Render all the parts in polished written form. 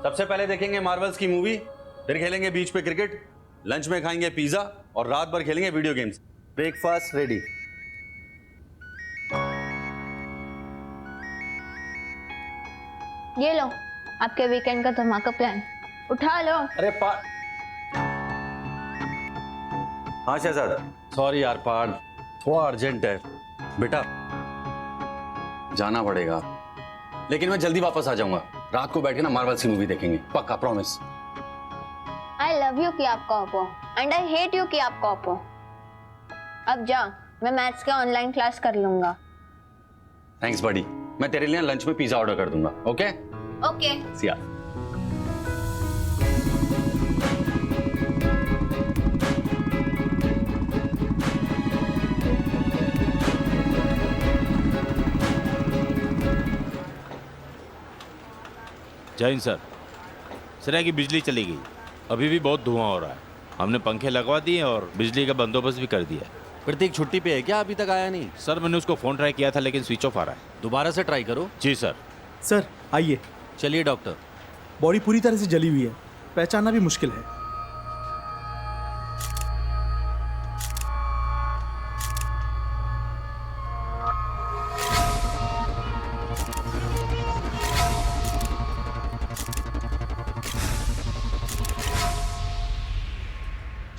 सबसे पहले देखेंगे मार्वल्स की मूवी, फिर खेलेंगे बीच पे क्रिकेट, लंच में खाएंगे पिज्जा और रात भर खेलेंगे वीडियो गेम्स। Breakfast ready. ये लो आपके वीकेंड का धमाका प्लान, उठा लो। अरे हाँ शहजाद, सॉरी यार पार्थ, थोड़ा अर्जेंट है बेटा, जाना पड़ेगा, लेकिन मैं जल्दी वापस आ जाऊंगा। रात को बैठ के ना मार्वल्स की मूवी देखेंगे, पक्का प्रॉमिस। आई लव यू कि आप कॉप हो एंड आई हेट यू कि आप कॉप हो। अब जा, मैं मैथ्स का ऑनलाइन क्लास कर लूंगा। थैंक्स बडी, मैं तेरे लिए लंच में पिज्जा ऑर्डर कर दूंगा। Okay okay Siya. जय हिंद सर। सर की बिजली चली गई, अभी भी बहुत धुआं हो रहा है। हमने पंखे लगवा दिए और बिजली का बंदोबस्त भी कर दिया। प्रतीक छुट्टी पे है क्या? अभी तक आया नहीं। सर मैंने उसको फ़ोन ट्राई किया था लेकिन स्विच ऑफ आ रहा है। दोबारा से ट्राई करो। जी सर। सर आइए। चलिए डॉक्टर। बॉडी पूरी तरह से जली हुई है, पहचानना भी मुश्किल है।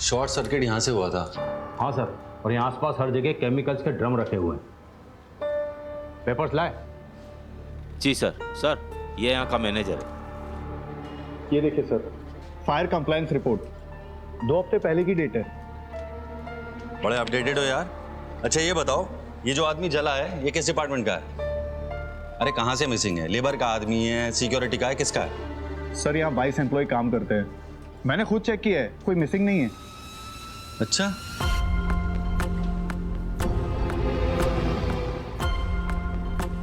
शॉर्ट सर्किट यहाँ से हुआ था। हाँ सर, और यहाँ आसपास हर जगह केमिकल्स के ड्रम रखे हुए हैं। पेपर्स लाए? जी सर। सर ये यहाँ का मैनेजर है। ये देखिए सर, फायर कंप्लायंस रिपोर्ट 2 हफ्ते पहले की डेट है। बड़े अपडेटेड हो यार। अच्छा ये बताओ, ये जो आदमी जला है ये किस डिपार्टमेंट का है? अरे कहाँ से मिसिंग है? लेबर का आदमी है, सिक्योरिटी का है, किसका है? सर यहाँ 22 एम्प्लॉय काम करते हैं, मैंने खुद चेक किया है, कोई मिसिंग नहीं है। अच्छा,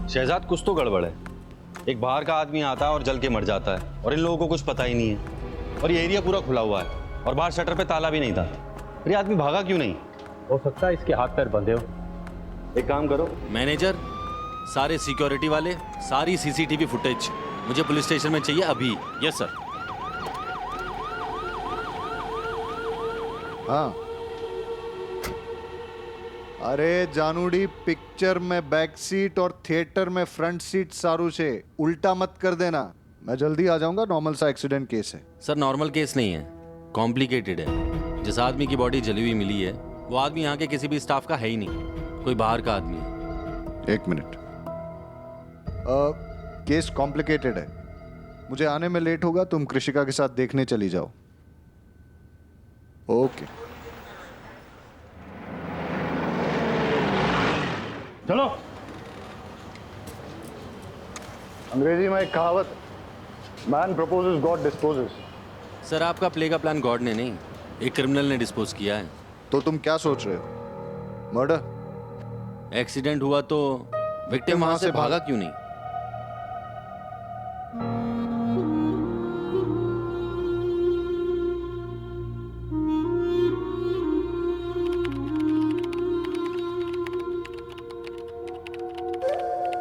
शहजाद कुछ तो गड़बड़ है। एक बाहर का आदमी आता है और जल के मर जाता है और इन लोगों को कुछ पता ही नहीं है, और ये एरिया पूरा खुला हुआ है और बाहर शटर पे ताला भी नहीं था। फिर ये आदमी भागा क्यों नहीं? हो सकता है इसके हाथ पैर बंधे हो। एक काम करो, मैनेजर, सारे सिक्योरिटी वाले, सारी सीसीटीवी फुटेज मुझे पुलिस स्टेशन में चाहिए अभी। Yes sir. हाँ, अरे जानूडी, पिक्चर में बैक सीट और थिएटर में फ्रंट सीट सारू से उल्टा मत कर देना। मैं जल्दी आ जाऊंगा, नॉर्मल सा एक्सीडेंट केस है। सर नॉर्मल केस नहीं है, कॉम्प्लिकेटेड है। जिस आदमी की बॉडी जली हुई मिली है वो आदमी यहाँ के किसी भी स्टाफ का है ही नहीं, कोई बाहर का आदमी है। 1 मिनट। केस कॉम्प्लिकेटेड है, मुझे आने में लेट होगा, तुम कृषिका के साथ देखने चली जाओ। ओके चलो। अंग्रेजी में एक कहावत, man proposes God disposes. Sir आपका प्ले का प्लान गॉड ने नहीं, एक क्रिमिनल ने डिस्पोज किया है। तो तुम क्या सोच रहे हो? मर्डर? एक्सीडेंट हुआ तो विक्टिम वहां से भागा क्यों नहीं?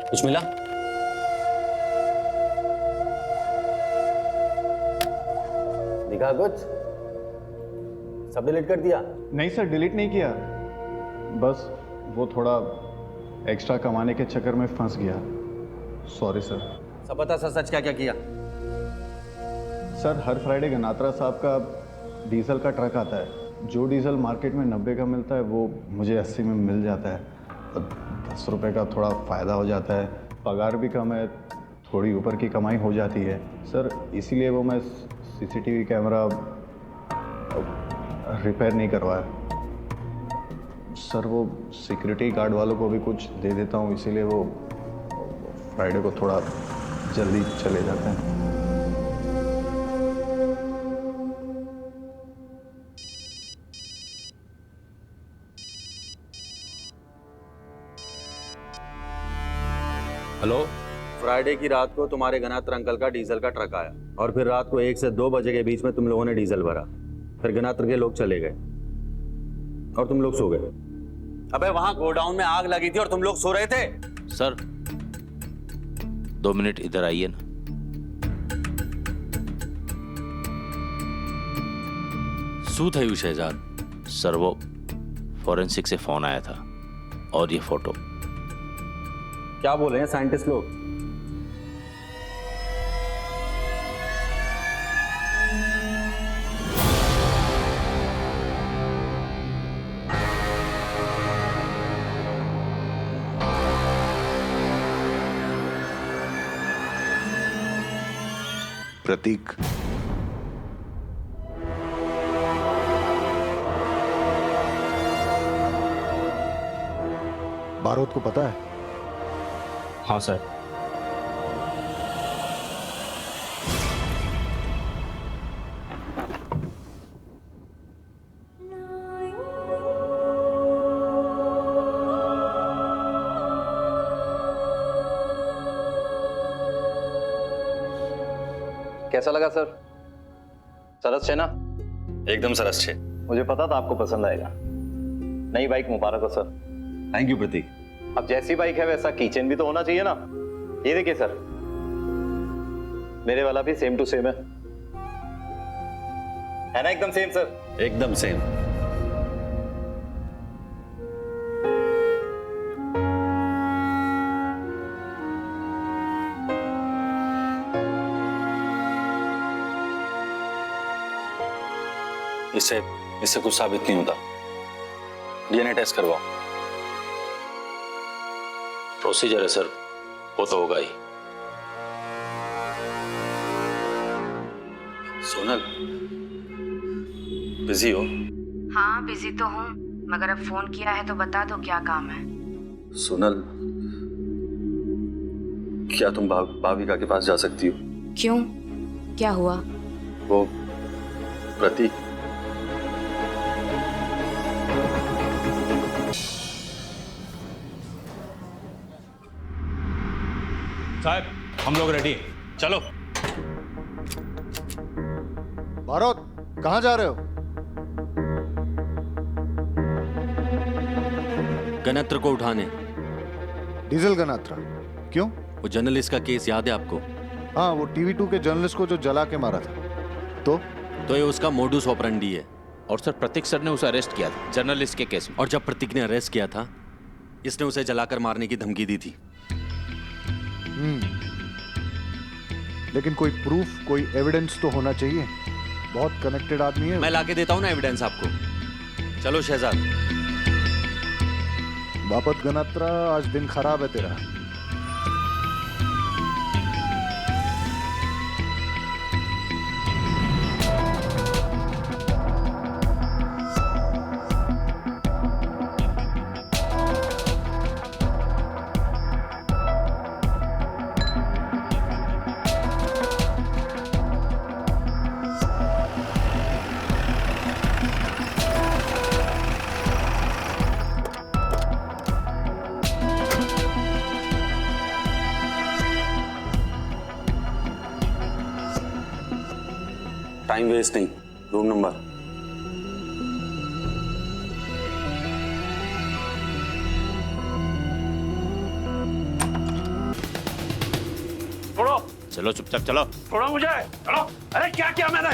कुछ मिला? दिखा कुछ? सब डिलीट कर दिया? नहीं सर, डिलीट नहीं किया, बस वो थोड़ा एक्स्ट्रा कमाने के चक्कर में फंस गया। Sorry sir. सब बता, सच क्या क्या किया? सर हर फ्राइडे गनात्रा साहब का डीजल का ट्रक आता है। जो डीजल मार्केट में 90 का मिलता है वो मुझे 80 में मिल जाता है। 10 रुपये का थोड़ा फ़ायदा हो जाता है, पगार भी कम है, थोड़ी ऊपर की कमाई हो जाती है सर। इसीलिए वो मैं सीसीटीवी कैमरा रिपेयर नहीं करवाया सर। वो सिक्योरिटी गार्ड वालों को भी कुछ दे देता हूँ, इसीलिए वो फ्राइडे को थोड़ा जल्दी चले जाते हैं। हेलो, फ्राइडे की रात को तुम्हारे गनात्र अंकल का डीजल का ट्रक आया और फिर रात को 1 से 2 बजे के बीच में तुम लोगों ने डीजल भरा। फिर गनात्र के लोग चले गए और तुम लोग सो गए। अबे वहां गोडाउन में आग लगी थी और तुम लोग सो रहे थे। सर 2 मिनट इधर आइए ना। શું થયું શહેજાદ? सर वो फॉरेंसिक से फोन आया था और ये फोटो। क्या बोल रहे हैं साइंटिस्ट लोग? प्रतीक, बारूद को पता है? हाँ सर। कैसा लगा सर? सरस है ना? एकदम सरस छे। मुझे पता था आपको पसंद आएगा। नई बाइक मुबारक हो सर। थैंक यू प्रतीक। अब जैसी बाइक है वैसा कीचेन भी तो होना चाहिए ना। ये देखिए सर, मेरे वाला भी सेम टू सेम है ना? एकदम सेम सर। एकदम सेम। इससे इससे कुछ साबित नहीं होता। डीएनए टेस्ट करवाओ। प्रोसीजर है सर, वो तो होगा ही। सोनल, बिजी हो? हाँ बिजी तो हूँ, मगर अब फोन किया है तो बता दो क्या काम है। सोनल, क्या तुम भाविका के पास जा सकती हो? क्यों, क्या हुआ? वो प्रतीक साहब हम लोग रेडी, चलो। बारूद, कहाँ जा रहे हो? गणत्र को उठाने। डीजल गनात्रा? क्यों? वो जर्नलिस्ट का केस याद है आपको? हाँ, वो TV2 के जर्नलिस्ट को जो जला के मारा था। तो ये उसका मोडुस ऑपरेंडी है। और सर प्रतीक सर ने उसे अरेस्ट किया था जर्नलिस्ट के केस में। और जब प्रतीक ने अरेस्ट किया था, इसने उसे जलाकर मारने की धमकी दी थी। लेकिन कोई प्रूफ, कोई एविडेंस तो होना चाहिए। बहुत कनेक्टेड आदमी है। मैं लाके देता हूं ना एविडेंस आपको। चलो शहजाद। बापत गनात्रा, आज दिन खराब है तेरा। टाइम वेस्ट नहीं, रूम नंबर। छोड़ो, चलो चुपचाप चलो। छोड़ो मुझे, चलो। अरे क्या किया मैंने?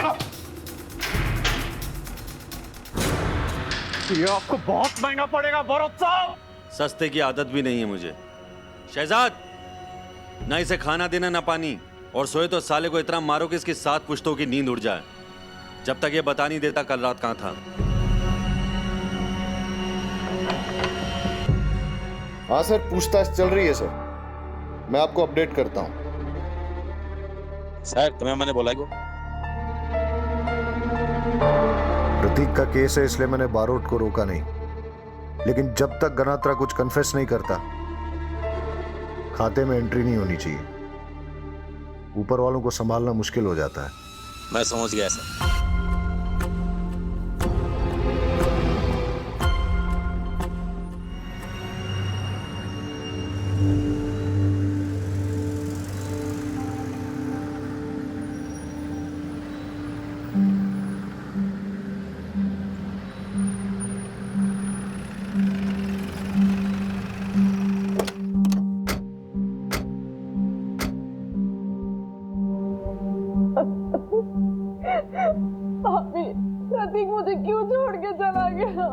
ये आपको बहुत महंगा पड़ेगा बारूद साहब। सस्ते की आदत भी नहीं है मुझे। शहजाद, ना इसे खाना देना ना पानी, और सोए तो साले को इतना मारो कि इसकी 7 पुश्तों की नींद उड़ जाए। जब तक ये बता नहीं देता कल रात कहां था। हाँ सर, पूछताछ चल रही है सर। मैं आपको अपडेट करता हूँ। सर तुम्हें मैंने बोला। प्रतीक का केस है, इसलिए मैंने बारूद को रोका नहीं। लेकिन जब तक गनात्रा कुछ कन्फेस नहीं करता, खाते में एंट्री नहीं होनी चाहिए। ऊपर वालों को संभालना मुश्किल हो जाता है। मैं समझ गया सर। प्रतीक मुझे क्यों छोड़ के चला गया?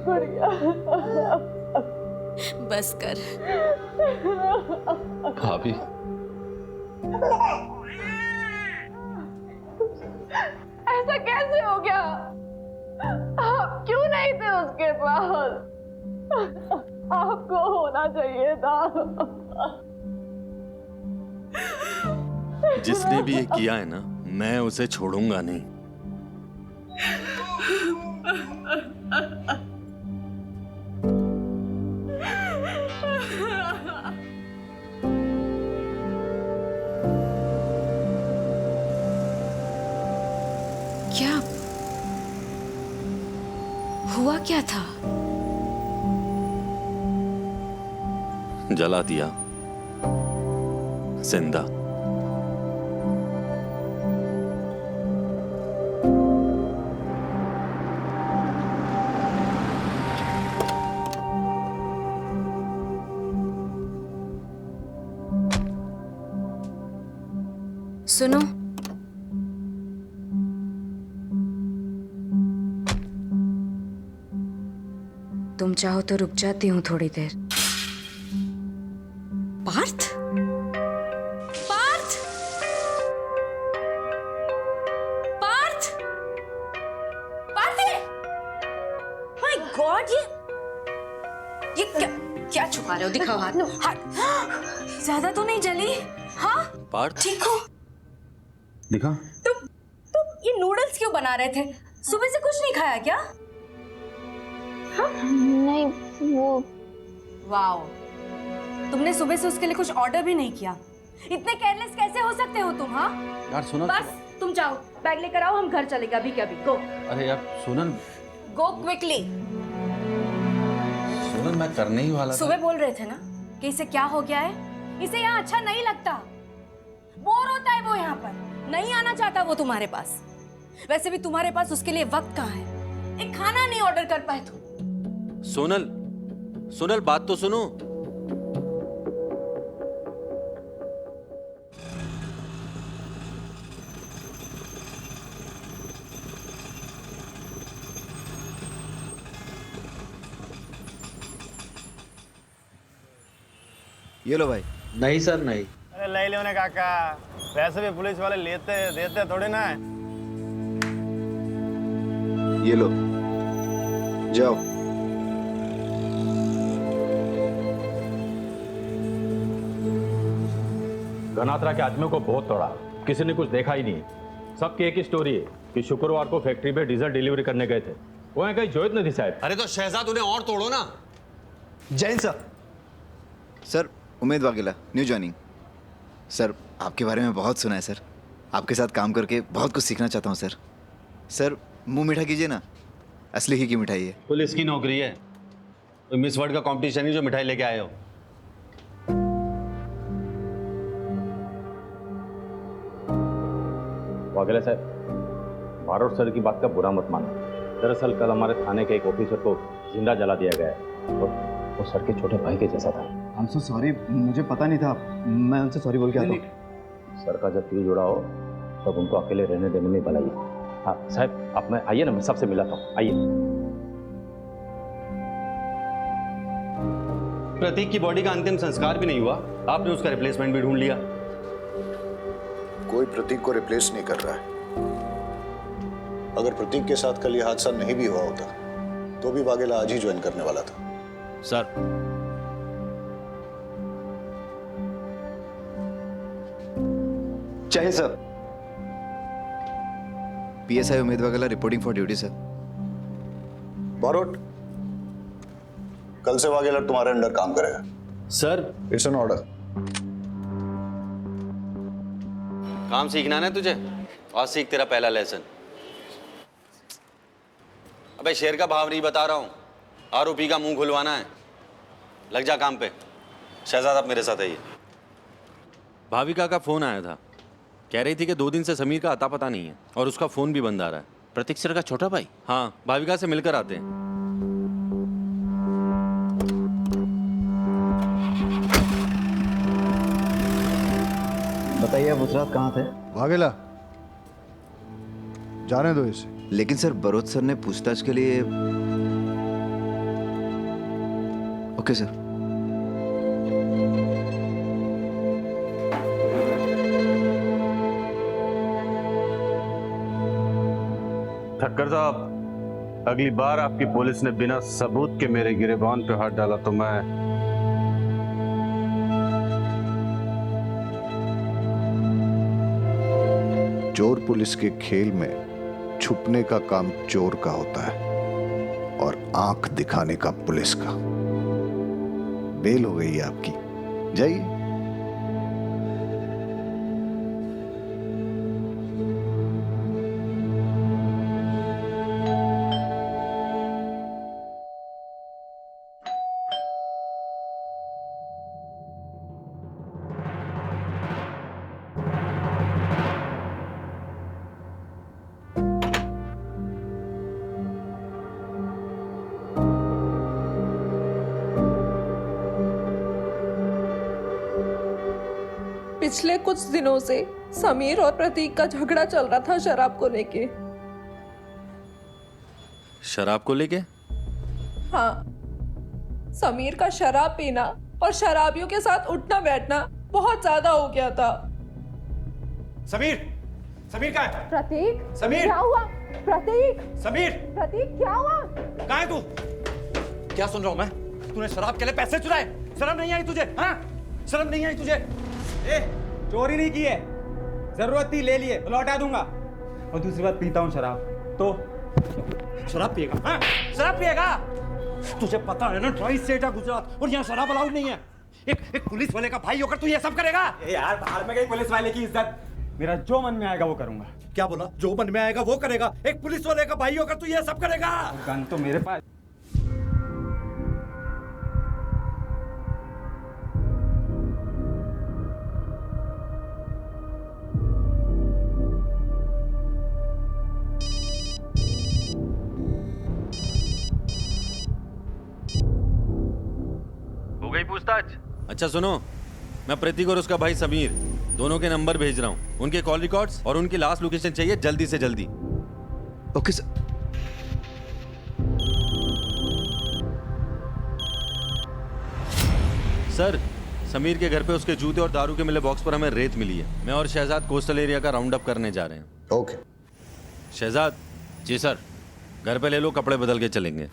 गुड़िया बस कर। भाभी ऐसा कैसे हो गया? आप क्यों नहीं थे उसके पास? आपको होना चाहिए था। जिसने भी ये किया है ना, मैं उसे छोड़ूंगा नहीं। क्या हुआ? क्या था? जला दिया जिंदा। सुनो, तुम चाहो तो रुक जाती हूँ थोड़ी देर। पार्थ? पार्थ? पार्थ? पार्थ? माय गॉड, ये क्या छुपा रहे हो? दिखाओ हाथ। हाथ ज्यादा तो नहीं जली? हाँ पार्थ, ठीक हो? दिखा। तुम ये नूडल्स क्यों बना रहे थे? सुबह से कुछ नहीं खाया क्या? नहीं, वो वाओ, तुमने सुबह से उसके लिए कुछ ऑर्डर भी नहीं किया। इतने केयरलेस कैसे हो सकते हो तुम? हाँ यार सुनो, बस तुम जाओ, बैग लेकर आओ, हम घर चलेंगे अभी के अभी। गो। अरे यार सुनन, गो क्विकली। सुनन मैं करने ही वाला था। सुबह बोल रहे थे ना कि इसे क्या हो गया है, इसे यहाँ अच्छा नहीं लगता, बोर होता है वो यहाँ पर, नहीं आना चाहता वो तुम्हारे पास। वैसे भी तुम्हारे पास उसके लिए वक्त कहाँ है? एक खाना नहीं ऑर्डर कर पाए तुम। सोनल, सोनल बात तो सुनो। ये लो भाई। नहीं सर नहीं। अरे ले लो ने काका, वैसे भी पुलिस वाले लेते देते थोड़े ना है। ये लो, जाओ। घनात्रा के आदमियों को बहुत तोड़ा, किसी ने कुछ देखा ही नहीं। सबकी एक ही स्टोरी है कि शुक्रवार को फैक्ट्री पे डीजल डिलीवरी करने गए थे, वो है कहीं जोइत नदी साहब। अरे तो शहजाद उन्हें और तोड़ो ना। Jain sir. Sir Umed Vaghela, new joining. Sir आपके बारे में बहुत सुना है सर, आपके साथ काम करके बहुत कुछ सीखना चाहता हूँ सर। सर मुंह मीठा कीजिए ना, असली ही की मिठाई है। पुलिस की नौकरी है, तो मिस वर्ल्ड का कंपटीशन ही जो मिठाई लेके आए हो। वाघेला साहब, बारोट सर की बात का बुरा मत मानो। दरअसल कल हमारे थाने के एक ऑफिसर को जिंदा जला दिया गया है और वो सर के छोटे भाई के जैसा था। आई एम सो सॉरी, मुझे पता नहीं था, मैं उनसे सॉरी बोल के आता हूँ। सर का जब दिल जुड़ा हो तब उनको अकेले रहने देने में भलाई है। हाँ साहब, आप मैं आइए ना, मैं सबसे मिलाता हूँ, आइए। प्रतीक की बॉडी का अंतिम संस्कार भी नहीं हुआ, आपने उसका रिप्लेसमेंट भी ढूंढ लिया। कोई प्रतीक को रिप्लेस नहीं कर रहा है। अगर प्रतीक के साथ कल ये हादसा नहीं भी हुआ होता तो भी वाघेला आज ही ज्वाइन करने वाला था। सर चाहे sir. PSI Umed Vaghela reporting for duty sir. Barot, कल से वाघेला तुम्हारे अंडर काम करेगा। Sir it's an order. काम सीखना ना तुझे, और सीख तेरा पहला लेसन। अबे शेर का भाव नहीं बता रहा हूं, आरोपी का मुंह खुलवाना है। लग जा काम पे। शहजाद आप मेरे साथ आइए। भाविका का फोन आया था, कह रही थी कि 2 दिन से समीर का अता पता नहीं है और उसका फोन भी बंद आ रहा है। प्रतीक सर का छोटा भाई? हाँ, भाविका से मिलकर आते हैं। बताइए आप उस रात कहाँ थे? वाघेला, जाने दो इसे। लेकिन सर बरोत सर ने पूछताछ के लिए। Okay sir. ठक्कर साहब, अगली बार आपकी पुलिस ने बिना सबूत के मेरे गिरेबान पे हाथ डाला तो मैं चोर पुलिस के खेल में छुपने का काम चोर का होता है और आंख दिखाने का पुलिस का। बेल हो गई है आपकी, जाइए। पिछले कुछ दिनों से समीर और प्रतीक का झगड़ा चल रहा था शराब को लेके। शराब को लेके? हाँ, समीर का शराब पीना और शराबियों के साथ उठना बैठना बहुत ज्यादा हो गया था। समीर, समीर कहाँ है? प्रतीक, समीर, क्या हुआ? प्रतीक, समीर, प्रतीक क्या हुआ? कहाँ है तू? क्या सुन रहा हूँ मैं? तूने शराब के लिए पैसे चुराए? शर्म नहीं आई तुझे? हाँ? शर्म नहीं आई तुझे? चोरी नहीं की है, जरूरत थी ले लिए, लौटा दूंगा। और दूसरी बात, पीता हूँ शराब तो। शराब पिएगा? हाँ? शराब पिएगा? तुझे पता है ना, ट्राई स्टेट है गुजरात और यहाँ शराब अलाउड नहीं है। एक पुलिस वाले का भाई होकर तू ये सब करेगा? यार बाहर में गई पुलिस वाले की इज्जत। मेरा जो मन में आएगा वो करूंगा। क्या बोला? जो मन में आएगा वो करेगा? एक पुलिस वाले का भाई होकर तू ये सब करेगा? गन तो मेरे पास। हो गई पूछताछ? अच्छा सुनो, मैं प्रतीक और उसका भाई समीर दोनों के नंबर भेज रहा हूँ। उनके कॉल रिकॉर्ड्स और उनकी लास्ट लोकेशन चाहिए जल्दी से जल्दी। Okay sir. सर, समीर के घर पे उसके जूते और दारू के मिले बॉक्स पर हमें रेत मिली है। मैं और शहजाद कोस्टल एरिया का राउंड अप करने जा रहे हैं। ओके। शहजाद। जी सर। घर पे ले लो, कपड़े बदल के चलेंगे।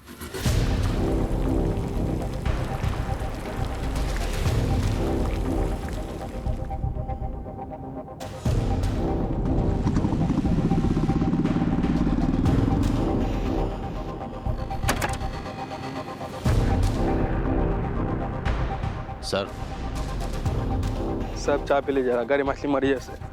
सर, सब चाय पी लीजिए, गरी मछली मरी है से।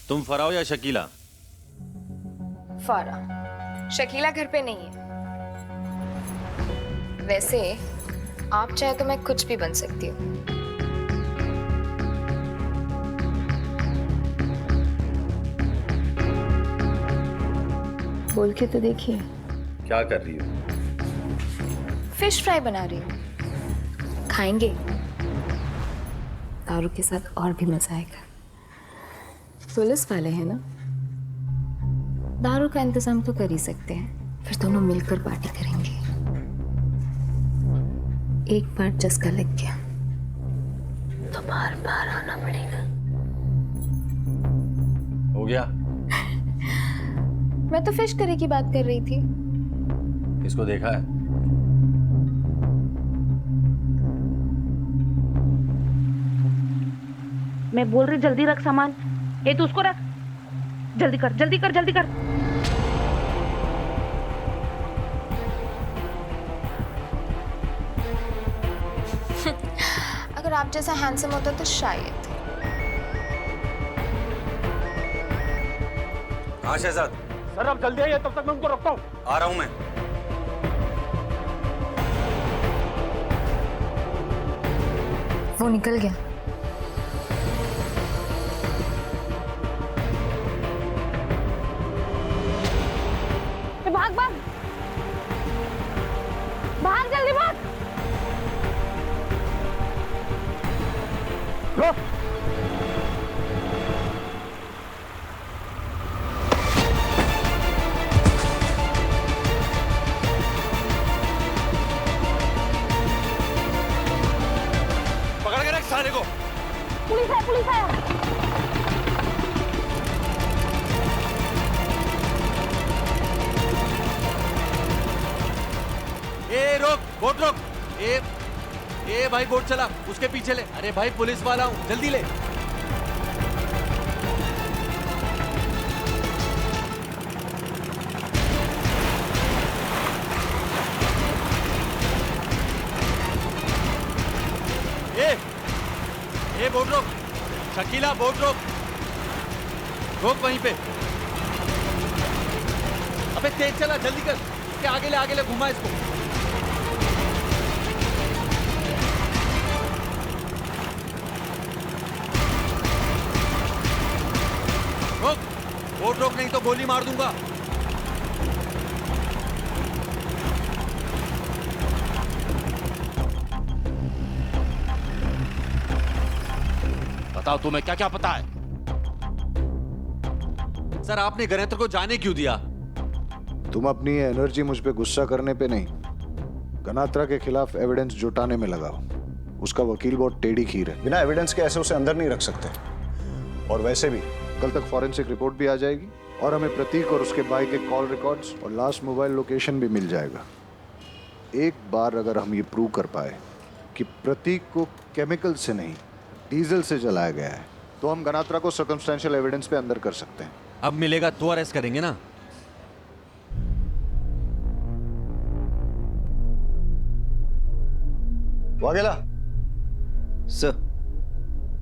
तुम फराह या शकीला? फारा। शकीला घर पे नहीं है। वैसे आप चाहे तो मैं कुछ भी बन सकती हूँ। बोल के तो देखिए। क्या कर रही हो? फिश फ्राई बना रही हूँ, खाएंगे? दारू के साथ और भी मजा आएगा। पुलिस वाले हैं ना, दारू का इंतजाम तो कर ही सकते हैं। फिर दोनों मिलकर पार्टी करेंगे। एक बार चस्का लग गया तो बार बार आना पड़ेगा। हो गया? मैं तो फिश करी की बात कर रही थी। इसको देखा है? मैं बोल रही जल्दी रख सामान। ये तू उसको रख, जल्दी कर जल्दी कर जल्दी कर। आप जैसा हैंडसम होता तो शायद। हाँ शहजाद। सर अब जल्दी आइए, तब तक मैं उनको रखता हूँ। आ रहा हूँ मैं। वो निकल गया। भाग भाग भाग, जल्दी भाग। पकड़ के रख साले को। पुलिस है, पुलिस है। ए रोक, बोट रोक। ए भाई बोट चला, उसके पीछे ले। अरे भाई पुलिस वाला हूँ, जल्दी ले। ए बोट रोक, शकीला बोट रोक, रोक वहीं पे। अबे तेज चला, जल्दी कर। के आगे ले, घुमा इसको। रोक, बोट रोक, नहीं तो गोली मार दूंगा। बताओ तुम्हें क्या क्या पता है? सर आपने गणेत्र को जाने क्यों दिया? तुम अपनी ये एनर्जी मुझ पे गुस्सा करने पे नहीं, गनात्रा के खिलाफ एविडेंस जुटाने में लगाओ। उसका वकील बहुत टेढ़ी खीर है। बिना एविडेंस के ऐसे उसे अंदर नहीं रख सकते। और वैसे भी कल तक फॉरेंसिक रिपोर्ट भी आ जाएगी और हमें प्रतीक और उसके भाई के कॉल रिकॉर्ड्स और लास्ट मोबाइल लोकेशन भी मिल जाएगा। एक बार अगर हम ये प्रूव कर पाए कि प्रतीक को केमिकल से नहीं डीजल से जलाया गया है, तो हम गनात्रा को सर्कमस्टेंशियल एविडेंस पे अंदर कर सकते हैं। अब मिलेगा तो अरेस्ट करेंगे ना। वाघेला सर,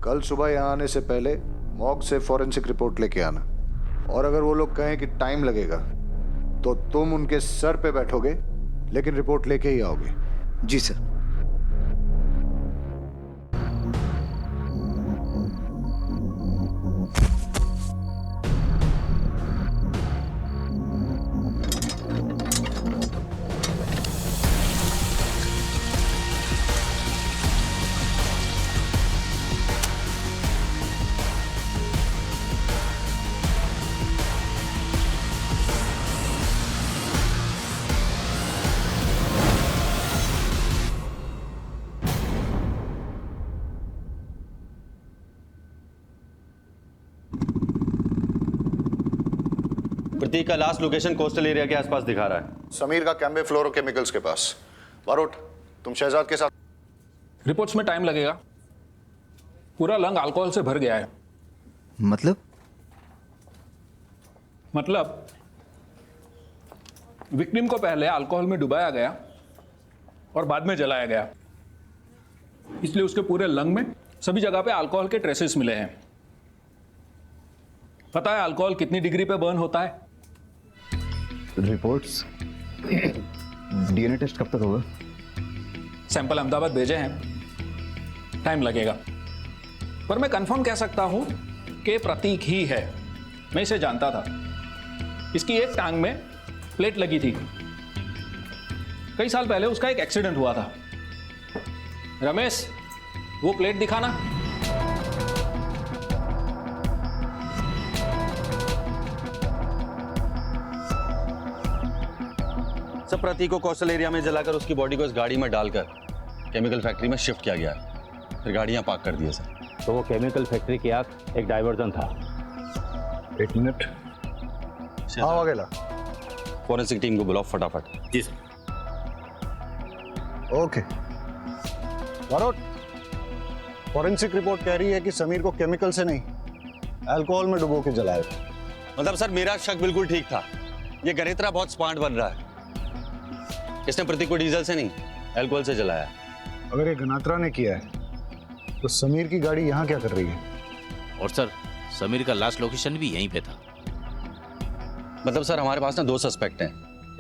कल सुबह यहाँ आने से पहले मॉर्ग से फॉरेंसिक रिपोर्ट लेके आना। और अगर वो लोग कहें कि टाइम लगेगा तो तुम उनके सर पे बैठोगे, लेकिन रिपोर्ट लेके ही आओगे। जी सर। प्रतीक का लास्ट लोकेशन कोस्टल एरिया के आसपास दिखा रहा है। समीर का कैम्बे फ्लोरोकेमिकल्स के पास। बारोट, तुम शहजाद के साथ। रिपोर्ट्स में टाइम लगेगा। पूरा लंग अल्कोहल से भर गया है। मतलब विक्टिम को पहले अल्कोहल में डुबाया गया और बाद में जलाया गया, इसलिए उसके पूरे लंग में सभी जगह पे अल्कोहल के ट्रेसेस मिले हैं। पता है अल्कोहल कितनी डिग्री पे बर्न होता है? रिपोर्ट्स डीएनए टेस्ट कब तक होगा? सैंपल अहमदाबाद भेजे हैं, टाइम लगेगा, पर मैं कंफर्म कह सकता हूं कि प्रतीक ही है। मैं इसे जानता था। इसकी एक टांग में प्लेट लगी थी। कई साल पहले उसका एक एक्सीडेंट हुआ था। रमेश, वो प्लेट दिखाना। सब प्रतीक को कोस्टल एरिया में जलाकर उसकी बॉडी को इस गाड़ी में डालकर केमिकल फैक्ट्री में शिफ्ट किया गया है। फिर गाड़ियां पार्क कर दी सर। तो वो केमिकल फैक्ट्री की आग एक डाइवर्जन था। 1 मिनट। हाँ वाघेला, फॉरेंसिक टीम को बुलाओ फटाफट। जी sir. Okay Barot, forensic report कह रही है कि समीर को केमिकल से नहीं, अल्कोहल में डुबो के जलाया। मतलब सर मेरा शक बिल्कुल ठीक था। ये गणेत्रा बहुत स्मार्ट बन रहा है। इसने प्रतीक को डीजल से नहीं अल्कोहल से जलाया। अगर ये गनात्रा ने किया है तो समीर की गाड़ी यहाँ क्या कर रही है? और सर समीर का लास्ट लोकेशन भी यहीं पे था। मतलब सर हमारे पास ना 2 सस्पेक्ट हैं,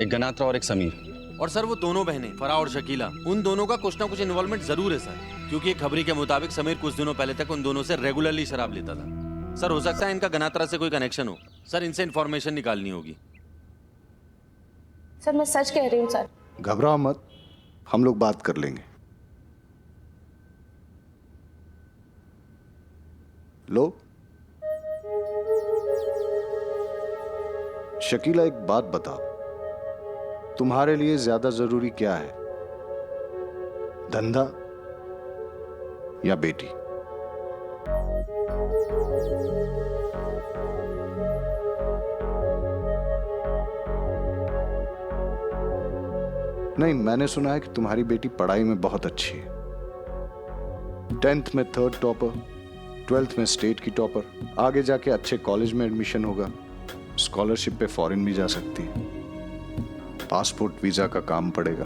एक गनात्रा और एक समीर। और सर वो दोनों बहनें फराह और शकीला, उन दोनों का कुछ ना कुछ इन्वॉल्वमेंट जरूर है सर, क्योंकि एक खबरी के मुताबिक समीर कुछ दिनों पहले तक उन दोनों से रेगुलरली शराब लेता था। सर हो सकता है इनका गनात्रा से कोई कनेक्शन हो। सर इनसे इन्फॉर्मेशन निकालनी होगी। सर मैं सच कह रही हूँ सर। घबराओ मत, हम लोग बात कर लेंगे। लो शकीला, एक बात बताओ, तुम्हारे लिए ज्यादा जरूरी क्या है, धंधा या बेटी? नहीं, मैंने सुना है कि तुम्हारी बेटी पढ़ाई में बहुत अच्छी है। 10th में 3rd टॉपर, 12th में स्टेट की टॉपर, आगे जाके अच्छे कॉलेज में एडमिशन होगा, स्कॉलरशिप पे फॉरेन भी जा सकती है, पासपोर्ट वीजा का काम पड़ेगा।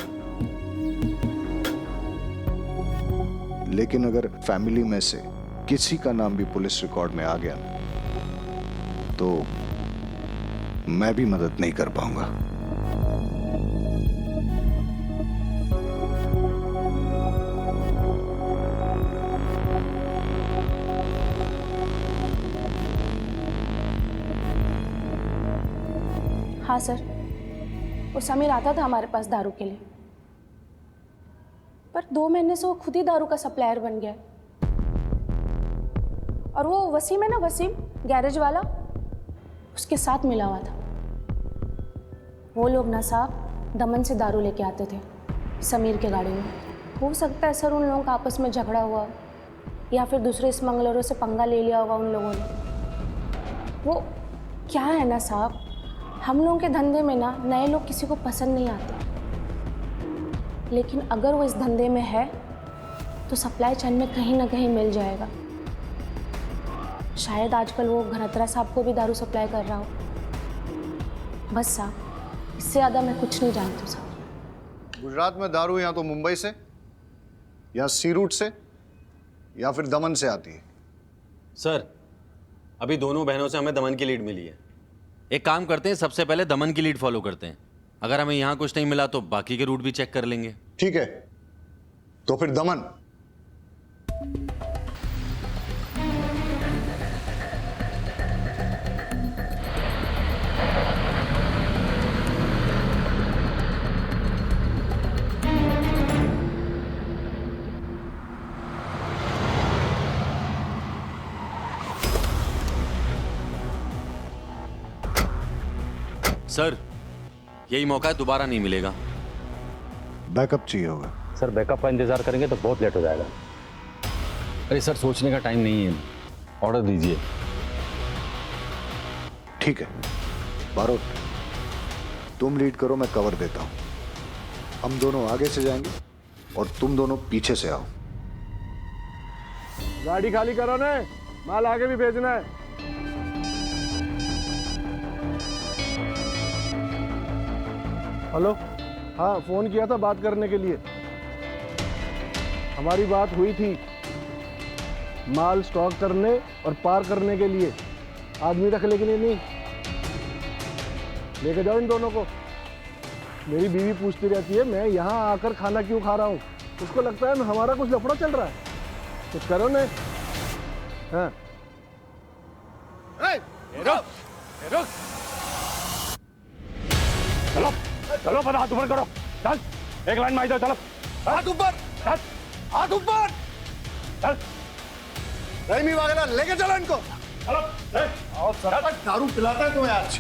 लेकिन अगर फैमिली में से किसी का नाम भी पुलिस रिकॉर्ड में आ गया तो मैं भी मदद नहीं कर पाऊंगा। हाँ सर, वो समीर आता था हमारे पास दारू के लिए, पर 2 महीने से वो खुद ही दारू का सप्लायर बन गया। और वो वसीम है ना, वसीम गैरेज वाला, उसके साथ मिला हुआ था। वो लोग ना साहब दमन से दारू लेके आते थे समीर के गाड़ी में। हो सकता है सर उन लोगों का आपस में झगड़ा हुआ, या फिर दूसरे स्मगलरों से पंगा ले लिया होगा उन लोगों ने। वो क्या है ना साहब, हम लोगों के धंधे में ना नए लोग किसी को पसंद नहीं आते, लेकिन अगर वो इस धंधे में है तो सप्लाई चेन में कहीं ना कहीं मिल जाएगा। शायद आजकल वो घनत्रा साहब को भी दारू सप्लाई कर रहा हो। बस साहब, इससे ज़्यादा मैं कुछ नहीं जानती हूँ साहब। गुजरात में दारू या तो मुंबई से या सी रूट से या फिर दमन से आती है। सर अभी दोनों बहनों से हमें दमन की लीड मिली है। एक काम करते हैं, सबसे पहले दमन की लीड फॉलो करते हैं। अगर हमें यहाँ कुछ नहीं मिला तो बाकी के रूट भी चेक कर लेंगे। ठीक है, तो फिर दमन। सर यही मौका है, दोबारा नहीं मिलेगा। बैकअप चाहिए होगा। सर बैकअप का इंतजार करेंगे तो बहुत लेट हो जाएगा। अरे सर सोचने का टाइम नहीं है, ऑर्डर दीजिए। ठीक है बारोट, तुम लीड करो, मैं कवर देता हूं। हम दोनों आगे से जाएंगे और तुम दोनों पीछे से आओ। गाड़ी खाली करो ने, माल आगे भी भेजना है। हेलो, हाँ फोन किया था बात करने के लिए। हमारी बात हुई थी माल स्टॉक करने और पार करने के लिए, आदमी रखने के लिए नहीं। लेके जाओ इन दोनों को। मेरी बीवी पूछती रहती है मैं यहाँ आकर खाना क्यों खा रहा हूँ, उसको लगता है हमारा कुछ लफड़ा चल रहा है। कुछ करो ने। हाँ रुक रुक, चलो चलो, पता हाथ ऊपर करो। चल एक लाइन में आ जाओ। चलो हाथ ऊपर, चल हाथ ऊपर, चल रहीमी वागेला लेके चलो इनको। चलो आओ सर, दारू पिलाता है तुम्हें आज।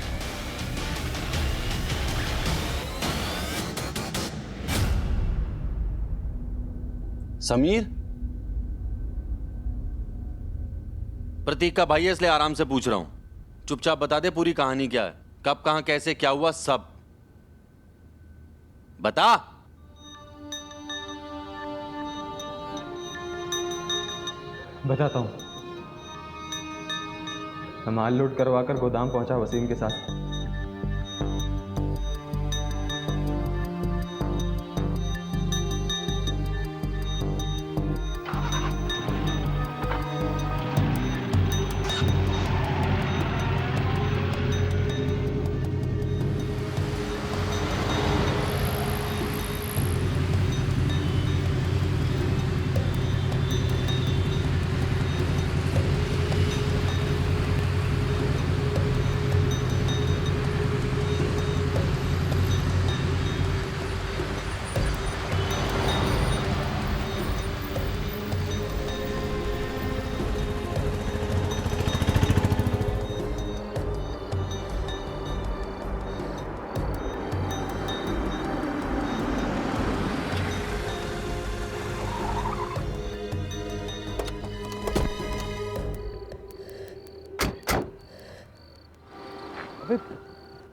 समीर प्रतीक का भाई है, इसलिए आराम से पूछ रहा हूं। चुपचाप बता दे पूरी कहानी क्या है, कब कहां कैसे क्या हुआ, सब बता। बताता हूँ। मैं माल लोड करवाकर गोदाम पहुंचा वसीम के साथ।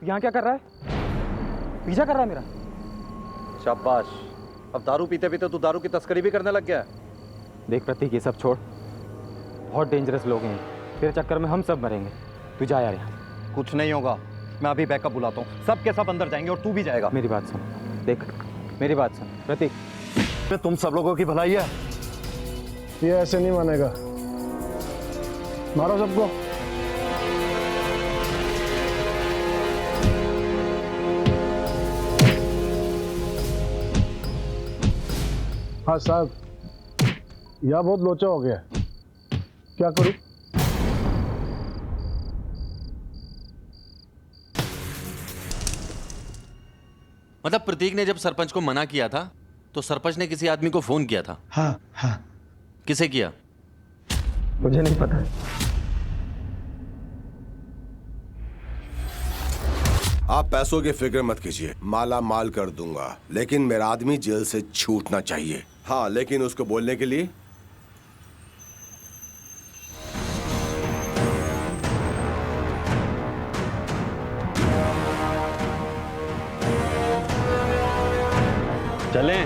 यहाँ क्या कर रहा है? पीछा कर रहा है मेरा। शाबाश, अब दारू पीते पीते तू दारू की तस्करी भी करने लग गया है। देख प्रतीक, ये सब छोड़, बहुत डेंजरस लोग हैं, तेरे चक्कर में हम सब मरेंगे। तू जा यार यहाँ। कुछ नहीं होगा, मैं अभी बैकअप बुलाता हूँ, सब के सब अंदर जाएंगे और तू भी जाएगा। मेरी बात सुन, देख मेरी बात सुन प्रतीक, तुम सब लोगों की भलाई है। ये ऐसे नहीं मानेगा, मारो सबको। हाँ साहब, यह बहुत लोचा हो गया, क्या करूं? मतलब प्रतीक ने जब सरपंच को मना किया था तो सरपंच ने किसी आदमी को फोन किया था? हाँ हाँ। किसे किया? मुझे नहीं पता। आप पैसों की फिक्र मत कीजिए, माला माल कर दूंगा, लेकिन मेरा आदमी जेल से छूटना चाहिए। हाँ, लेकिन उसको बोलने के लिए चलें।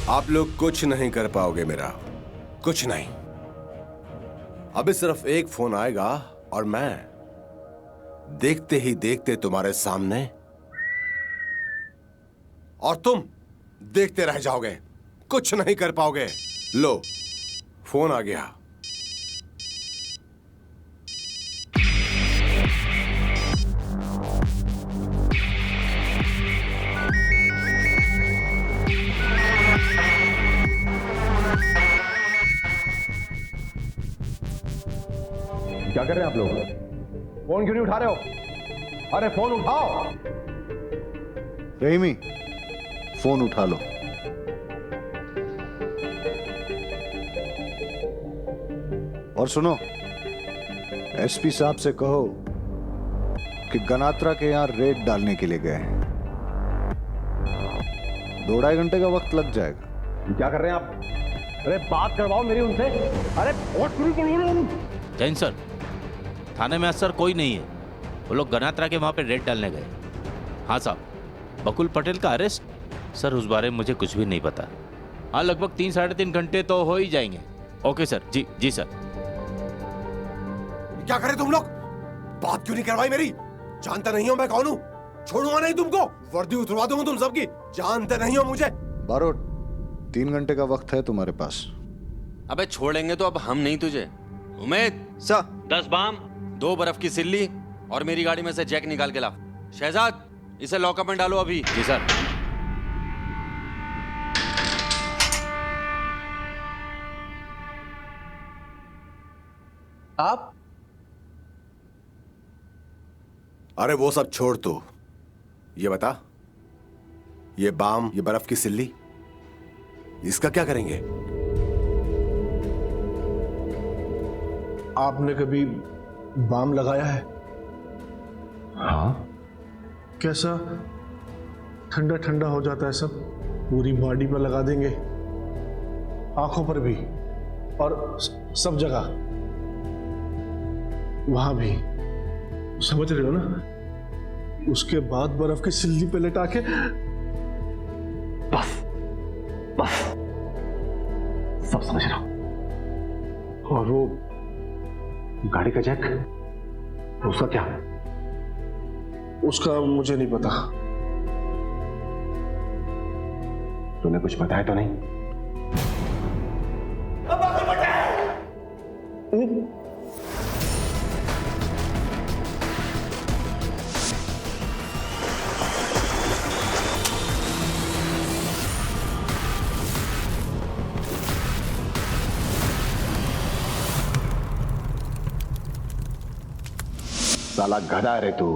आप लोग कुछ नहीं कर पाओगे मेरा, कुछ नहीं। अभी सिर्फ एक फोन आएगा और मैं देखते ही देखते तुम्हारे सामने, और तुम देखते रह जाओगे, कुछ नहीं कर पाओगे। लो, फोन आ गया। क्या कर रहे हैं आप लोग? फोन क्यों नहीं उठा रहे हो? अरे फोन उठाओ। रहीमी, फोन उठा लो। और सुनो, एसपी साहब से कहो कि गनात्रा के यहां रेड डालने के लिए गए हैं। 2-2.5 घंटे का वक्त लग जाएगा। क्या कर रहे हैं आप? अरे बात करवाओ मेरी उनसे। अरे बहुत शुरू करो। जैन सर, थाने में असर कोई नहीं है, वो लोग गनात्रा के वहां पे रेड डालने गए। हाँ साहब, बकुल पटेल का अरेस्ट? सर उस बारे में मुझे कुछ भी नहीं पता। हाँ, लगभग 3-3.5 घंटे तो हो ही जाएंगे। Okay sir. जी जी सर। क्या करे तुम लोग? बात क्यों नहीं करवाई मेरी? जानते नहीं हो मैं कौन हूं? छोड़ूंगा नहीं तुमको, वर्दी उतरवा दूंगा तुम सबकी। जानते नहीं हो मुझे? बारोट, 3 घंटे का वक्त है तुम्हारे पास। अबे छोड़ेंगे तो अब हम नहीं तुझे। उमेद सर, 10 बाम, 2 बर्फ की सिल्ली और मेरी गाड़ी में से जैक निकाल के ला। शहजाद, इसे लॉकअप में डालो अभी। जी सर। आप? अरे वो सब छोड़, तू ये बता, ये बाम, ये बर्फ की सिल्ली, इसका क्या करेंगे? आपने कभी बाम लगाया है? हाँ। कैसा ठंडा ठंडा हो जाता है सब, पूरी बॉडी पर लगा देंगे, आंखों पर भी और सब जगह, वहां भी, समझ रहे हो ना? उसके बाद बर्फ की सिल्ली पे लटा के बस बस सब समझ रहा हूं। और वो गाड़ी का जैक, उसका क्या? उसका मुझे नहीं पता। तूने कुछ बताया तो नहीं? साला गधा रे तू,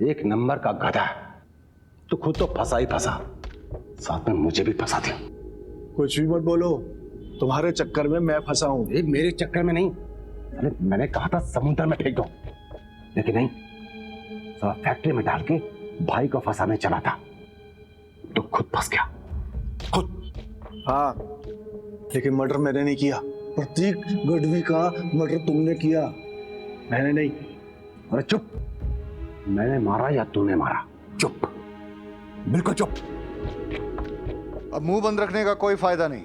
एक नंबर का गधा। तू खुद तो फंसा ही फंसा, साथ में मुझे भी फंसा दी। कुछ भी मत बोलो, तुम्हारे चक्कर में मैं फंसा हूं। मेरे चक्कर में नहीं, अरे मैंने कहा था समुद्र में फेंक दो, लेकिन नहीं, साला फैक्ट्री में डाल के भाई को फंसाने चला था, तो खुद फंस गया, खुद। हाँ, लेकिन मर्डर मैंने नहीं किया। प्रतीक गढ़वी का मर्डर तुमने किया, मैंने नहीं। अरे चुप, मैंने मारा या तूने मारा? चुप, बिल्कुल चुप। अब मुंह बंद रखने का कोई फायदा नहीं।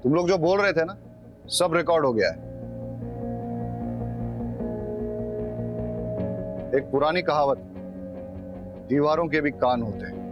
तुम लोग जो बोल रहे थे ना, सब रिकॉर्ड हो गया है। एक पुरानी कहावत, दीवारों के भी कान होते हैं।